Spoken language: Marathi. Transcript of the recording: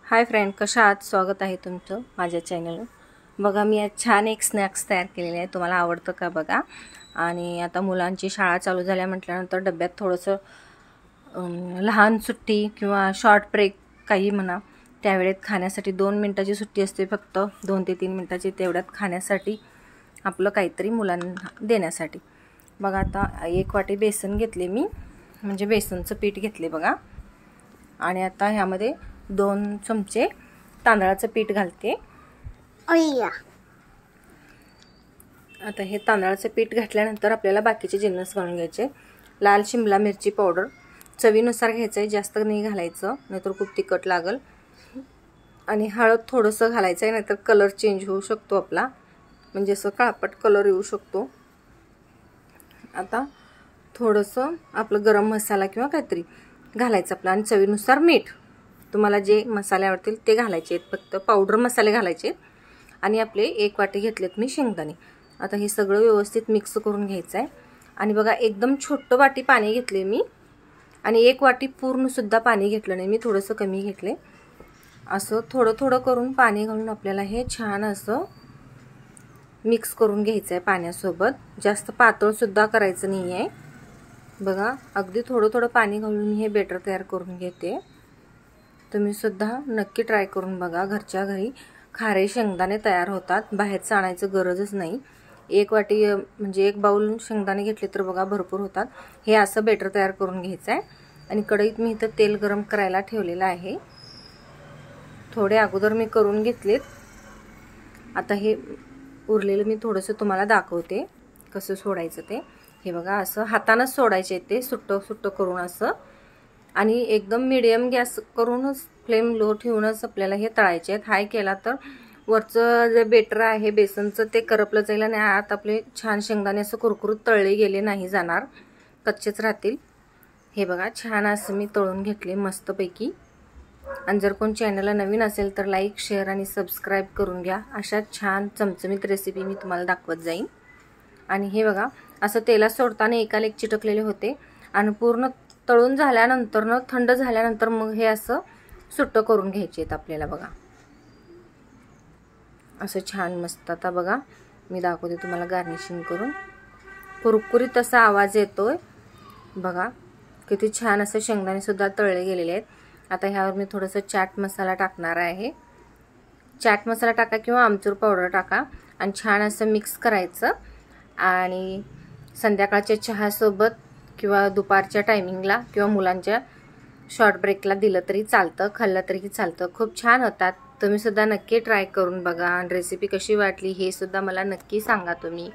हाय फ्रेंड, कशा आहात? स्वागत आहे तुमचं माझ्या चॅनलवर. बघा, मी आज छान एक स्नॅक्स तयार केलेले आहे. तुम्हाला आवडतं का बघा. आणि आता मुलांची शाळा चालू झाल्या म्हटल्यानंतर डब्यात थोडंसं लहान सुट्टी किंवा शॉर्ट ब्रेक काही म्हणा, त्यावेळेत खाण्यासाठी 2 मिनिटाची सुट्टी असते, फक्त 2 ते 3 मिनिटाची. तेवढ्यात खाण्यासाठी आपलं काहीतरी मुलांना देण्यासाठी. बघा, आता 1 वाटी बेसन घेतले मी, म्हणजे बेसनचं पीठ घेतले बघा. आणि आता ह्यामध्ये 2 चमचे तांदळाचं पीठ घालते. आता हे तांदळाचं पीठ घातल्यानंतर आपल्याला बाकीचे जिन्नस घालून घ्यायचे. लाल शिमला मिरची पावडर चवीनुसार घ्यायचं आहे, जास्त नाही घालायचं, नाहीतर खूप तिखट लागल. आणि हळद थोडंसं घालायचं आहे, नाहीतर कलर चेंज होऊ शकतो आपला, म्हणजे असं काळपट कलर येऊ शकतो. आता थोडंसं आपलं गरम मसाला किंवा काहीतरी घालायचं आपलं. आणि चवीनुसार मीठ, तुम्हाला जे मसाले आवडतील ते घालायचे आहेत, फक्त पावडर मसाले घालायचे. आणि आपले 1 वाटी घेतलेत मी शेंगदाणे. आता हे सगळं व्यवस्थित मिक्स करून घ्यायचं आहे. आणि बघा, एकदम छोटं वाटी पाणी घेतले मी, आणि 1 वाटी पूर्णसुद्धा पाणी घेतलं नाही मी, थोडंसं कमी घेतले. असं थोडं थोडं करून पाणी घालून आपल्याला हे छान असं मिक्स करून घ्यायचं आहे पाण्यासोबत. जास्त पातळसुद्धा करायचं नाही आहे. बघा, अगदी थोडं थोडं पाणी घालून मी हे बेटर तयार करून घेते. तुम्ही सुद्धा नक्की ट्राय करून बघा. घरच्या घरी खारे शेंगदाणे तयार होतात, बाहेरचं आणायचं गरजच नाही. 1 वाटी म्हणजे 1 बाउल शेंगदाणे घेतले तर बघा भरपूर होतात. हे असं बेटर तयार करून घ्यायचं आहे. आणि कढईत मी इथं तेल गरम करायला ठेवलेलं आहे. थोडे अगोदर मी करून घेतलेत. आता हे उरलेलं मी थोडंसं तुम्हाला दाखवते कसं सोडायचं ते. हे बघा, असं हातानंच सोडायचे ते, सुट्टं सुट्टं करून असं. आणि एकदम मीडियम गॅस करूनच, फ्लेम लो ठेवूनच आपल्याला हे तळायचे आहेत. हाय केला तर वरचं जे बेटर आहे बेसनचं ते करपलं जाईल, आणि आत आपले छान शेंगदाणे असं कुरकुरीत तळले गेले नाही जाणार, कच्चेच राहतील. हे बघा, छान असं मी तळून घेतले मस्तपैकी. आणि जर कोण चॅनलला नवीन असेल तर लाईक, शेअर आणि सबस्क्राईब करून घ्या. अशा छान चमचमीत रेसिपी मी तुम्हाला दाखवत जाईन. आणि हे बघा, असं तेलात सोडताना एकाला एक चिटकलेले होते. आणि पूर्ण तळून झाल्यानंतर थंड झाल्यानंतर मग हे असं सुट्टं करून घ्यायचे आहेत आपल्याला. बघा, असं छान मस्त. आता बघा, मी दाखवते तुम्हाला गार्निशिंग करून. कुरकुरीत असा आवाज येतोय बघा. किती छान असं शेंगदाणे सुद्धा तळले गेलेले आहेत. आता ह्यावर मी थोडंसं चाट मसाला टाकणार आहे. चाट मसाला टाका किंवा आमचूर पावडर टाका, आणि छान असं मिक्स करायचं. आणि संध्याकाळच्या चहासोबत किंवा दुपारच्या टायमिंगला किंवा मुलांच्या शॉर्ट ब्रेकला दिलं तरी चालतं, खाल्लं तरी चालतं. खूप छान होतात. तुम्ही सुद्धा नक्की ट्राय करून बघा. आणि रेसिपी कशी वाटली हे सुद्धा मला नक्की सांगा तुम्ही.